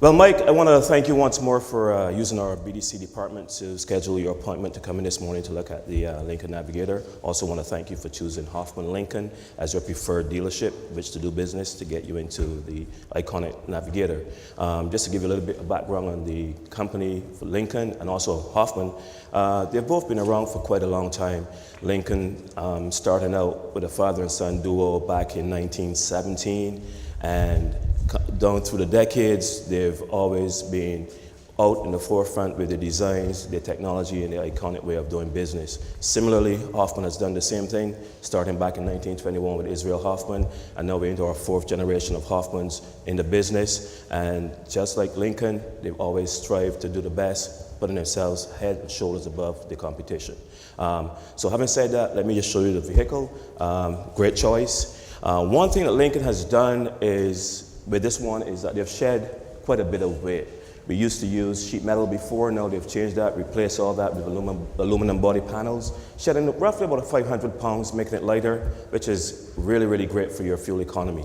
Well, Mike, I want to thank you once more for using our BDC department to schedule your appointment to come in this morning to look at the Lincoln Navigator. Also want to thank you for choosing Hoffman Lincoln as your preferred dealership, which to do business to get you into the iconic Navigator. Just to give you a little bit of background on the company for Lincoln and also Hoffman, they've both been around for quite a long time. Lincoln starting out with a father and son duo back in 1917, and down through the decades, they've always been out in the forefront with the designs, the technology, and the iconic way of doing business. Similarly, Hoffman has done the same thing, starting back in 1921 with Israel Hoffman, and now we're into our fourth generation of Hoffmans in the business. And just like Lincoln, they've always strived to do the best, putting themselves head and shoulders above the competition. So having said that, let me just show you the vehicle. Great choice. One thing that Lincoln has done is, with this one, is that they've shed quite a bit of weight. We used to use sheet metal before, now they've changed that, replaced all that with aluminum body panels, shedding roughly about 500 pounds, making it lighter, which is really, really great for your fuel economy.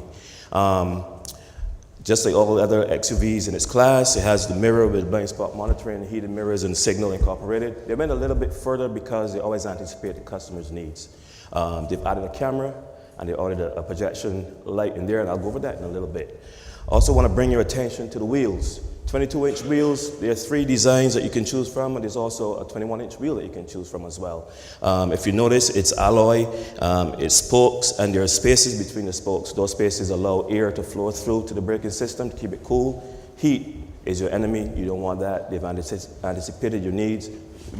Just like all the other XUVs in its class, it has the mirror with blind spot monitoring, heated mirrors, and signal incorporated. They went a little bit further because they always anticipate the customer's needs. They've added a camera, and they added a projection light in there, and I'll go over that in a little bit. Also want to bring your attention to the wheels. 22-inch wheels, there are 3 designs that you can choose from, and there's also a 21-inch wheel that you can choose from as well. If you notice, it's alloy, it's spokes, and there are spaces between the spokes. Those spaces allow air to flow through to the braking system to keep it cool. Heat is your enemy, you don't want that. They've anticipated your needs,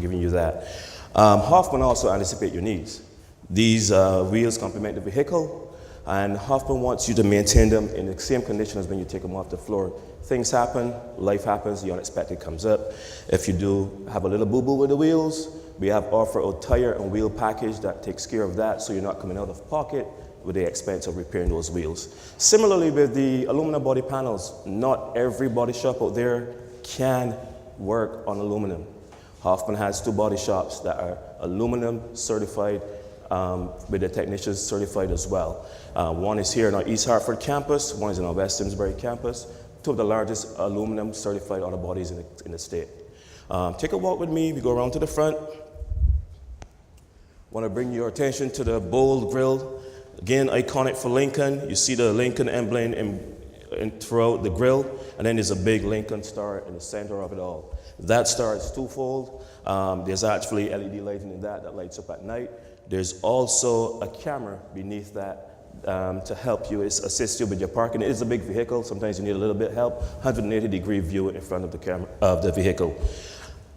giving you that. Hoffman also anticipate your needs. These wheels complement the vehicle, and Hoffman wants you to maintain them in the same condition as when you take them off the floor. Things happen, life happens, the unexpected comes up. If you do have a little boo-boo with the wheels, we have offer a tire and wheel package that takes care of that, so you're not coming out of pocket with the expense of repairing those wheels. Similarly with the aluminum body panels, not every body shop out there can work on aluminum. Hoffman has 2 body shops that are aluminum certified, with the technicians certified as well. One is here in our East Hartford campus, one is in our West Simsbury campus, 2 of the largest aluminum certified auto bodies in the state. Take a walk with me, we go around to the front. Want to bring your attention to the bold grille. Again, iconic for Lincoln. You see the Lincoln emblem throughout the grille, and then there's a big Lincoln star in the center of it all. That star is twofold. There's actually LED lighting in that lights up at night. There's also a camera beneath that to help you, assist you with your parking. It is a big vehicle. Sometimes you need a little bit of help. 180-degree view in front of the camera of the vehicle.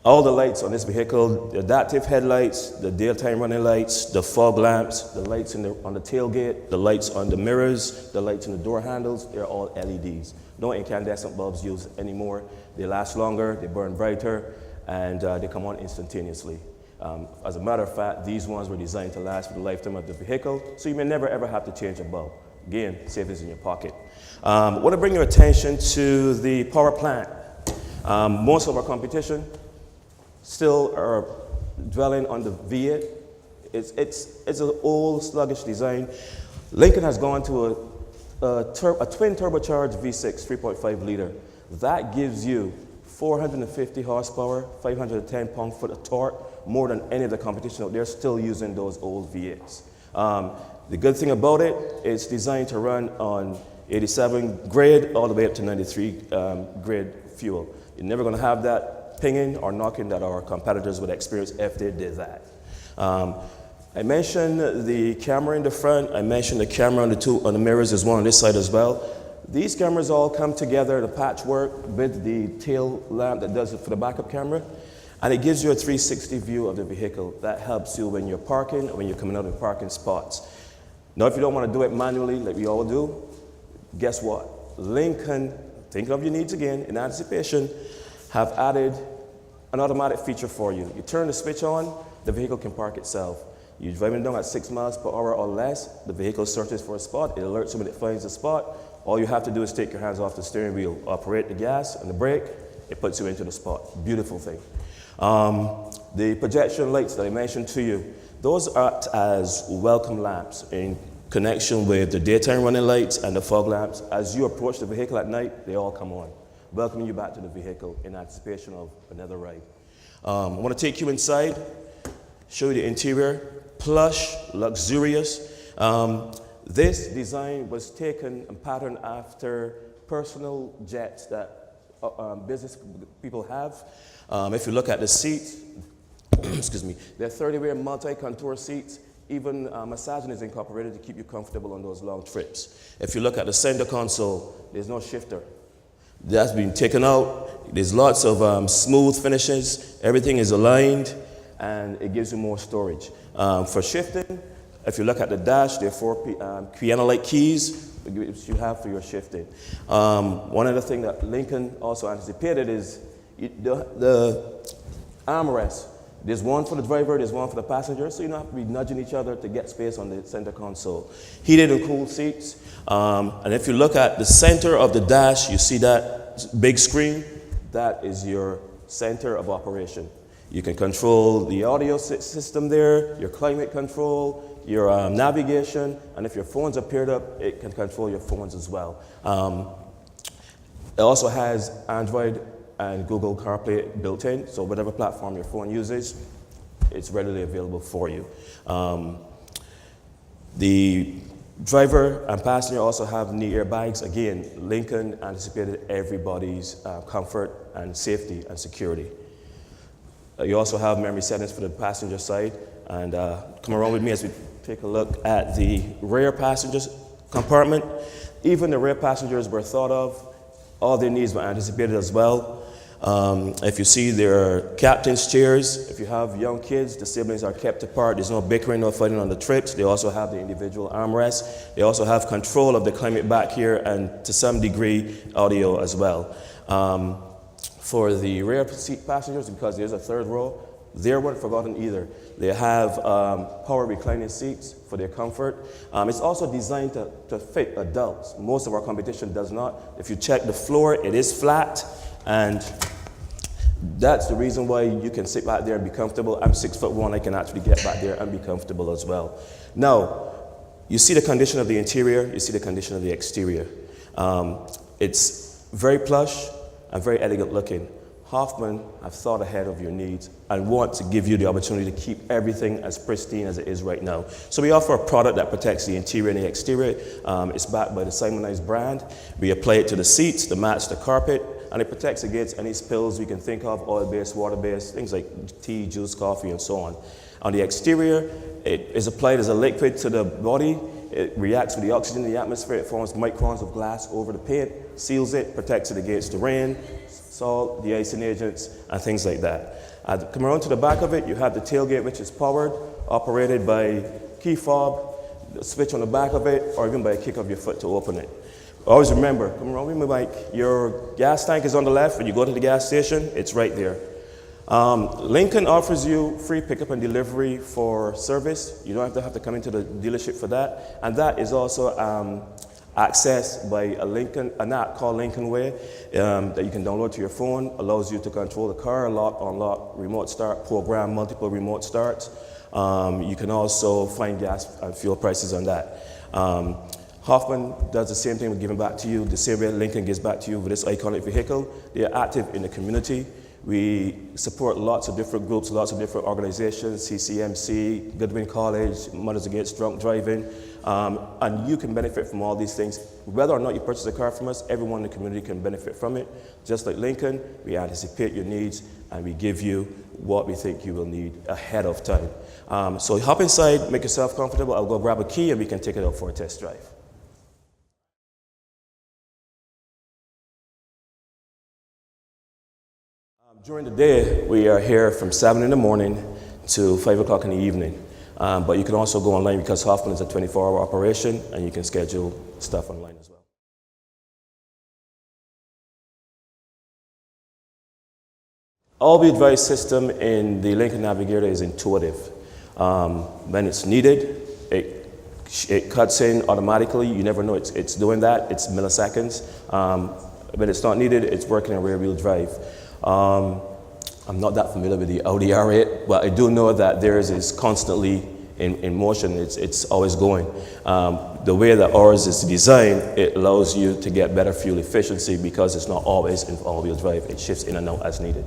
All the lights on this vehicle, the adaptive headlights, the daytime running lights, the fog lamps, the lights on the tailgate, the lights on the mirrors, the lights on the door handles, they're all LEDs. No incandescent bulbs used anymore. They last longer, they burn brighter, and they come on instantaneously. As a matter of fact, these ones were designed to last for the lifetime of the vehicle, so you may never ever have to change a bulb. Again, savings in your pocket. I want to bring your attention to the power plant. Most of our competition still are dwelling on the V8. It's an old, sluggish design. Lincoln has gone to a twin turbocharged V6, 3.5 liter. That gives you 450 horsepower, 510 pound-foot of torque, more than any of the competition out there, still using those old V8s. The good thing about it, it's designed to run on 87 grade all the way up to 93 grade fuel. You're never going to have that pinging or knocking that our competitors would experience if they did that. I mentioned the camera in the front. I mentioned the camera on the mirrors. There's one on this side as well. These cameras all come together, the patchwork with the tail lamp that does it for the backup camera. And it gives you a 360 view of the vehicle. That helps you when you're parking or when you're coming out of parking spots. Now, if you don't want to do it manually like we all do, guess what? Lincoln, thinking of your needs again, in anticipation, have added an automatic feature for you. You turn the switch on, the vehicle can park itself. You're driving down at 6 miles per hour or less, the vehicle searches for a spot, it alerts you when it finds a spot. All you have to do is take your hands off the steering wheel, operate the gas and the brake, it puts you into the spot. Beautiful thing. The projection lights that I mentioned to you, those act as welcome lamps in connection with the daytime running lights and the fog lamps. As you approach the vehicle at night, they all come on. welcoming you back to the vehicle in anticipation of another ride. I want to take you inside, show you the interior, plush, luxurious. This design was taken and patterned after personal jets that business people have. If you look at the seats, excuse me, they're 30-way multi-contour seats. Even massaging is incorporated to keep you comfortable on those long trips. If you look at the center console, there's no shifter. That's been taken out. There's lots of smooth finishes. Everything is aligned, and it gives you more storage. For shifting, if you look at the dash, there are 4 piano-like keys which you have for your shifting. One other thing that Lincoln also anticipated is the armrest. There's one for the driver, there's one for the passenger, so you don't have to be nudging each other to get space on the center console. Heated and cooled seats. And if you look at the center of the dash, you see that big screen. That is your center of operation. You can control the audio system there, your climate control, your navigation, and if your phones are paired up, it can control your phones as well. It also has Android and Google CarPlay built in, so whatever platform your phone uses, it's readily available for you. The driver and passenger also have knee airbags. Again, Lincoln anticipated everybody's comfort and safety and security. You also have memory settings for the passenger side, and come around with me as we take a look at the rear passenger compartment. Even the rear passengers were thought of. All their needs were anticipated as well. If you see their captain's chairs, if you have young kids, the siblings are kept apart. There's no bickering, no fighting on the trips. They also have the individual armrests. They also have control of the climate back here and to some degree audio as well. For the rear seat passengers, because there's a third row, they weren't forgotten either. They have power reclining seats for their comfort. It's also designed to fit adults. Most of our competition does not. If you check the floor, it is flat, and that's the reason why you can sit back there and be comfortable. I'm 6'1", I can actually get back there and be comfortable as well. Now, you see the condition of the interior, you see the condition of the exterior. It's very plush and very elegant looking. Hoffman have thought ahead of your needs and want to give you the opportunity to keep everything as pristine as it is right now. So we offer a product that protects the interior and the exterior. It's backed by the Simonized brand. We apply it to the seats to match the carpet, and it protects against any spills we can think of, oil-based, water-based, things like tea, juice, coffee, and so on. On the exterior, it is applied as a liquid to the body. It reacts with the oxygen in the atmosphere. It forms microns of glass over the paint, seals it, protects it against the rain, salt, de-icing agents, and things like that. Come around to the back of it, you have the tailgate, which is powered, operated by key fob, the switch on the back of it, or even by a kick of your foot to open it. Always remember, come around with me, Mike, your gas tank is on the left. When you go to the gas station, it's right there. Lincoln offers you free pickup and delivery for service. You don't have to come into the dealership for that. And that is also accessed by an app called Lincoln Way that you can download to your phone. Allows you to control the car, lock, unlock, remote start, program multiple remote starts. You can also find gas and fuel prices on that. Hoffman does the same thing with giving back to you, the same way Lincoln gives back to you with this iconic vehicle. They are active in the community. We support lots of different groups, lots of different organizations, CCMC, Goodwin College, Mothers Against Drunk Driving, and you can benefit from all these things. Whether or not you purchase a car from us, everyone in the community can benefit from it. Just like Lincoln, we anticipate your needs and we give you what we think you will need ahead of time. So hop inside, make yourself comfortable. I'll go grab a key and we can take it out for a test drive. During the day, we are here from 7 in the morning to 5 o'clock in the evening. But you can also go online because Hoffman is a 24-hour operation and you can schedule stuff online as well. All-wheel drive system in the Lincoln Navigator is intuitive. When it's needed, it cuts in automatically. You never know it's doing that. It's milliseconds. When it's not needed, it's working in rear-wheel drive. I'm not that familiar with the Audi R8, but I do know that theirs is constantly in motion, it's always going. The way that ours is designed, it allows you to get better fuel efficiency because it's not always in all-wheel drive. It shifts in and out as needed.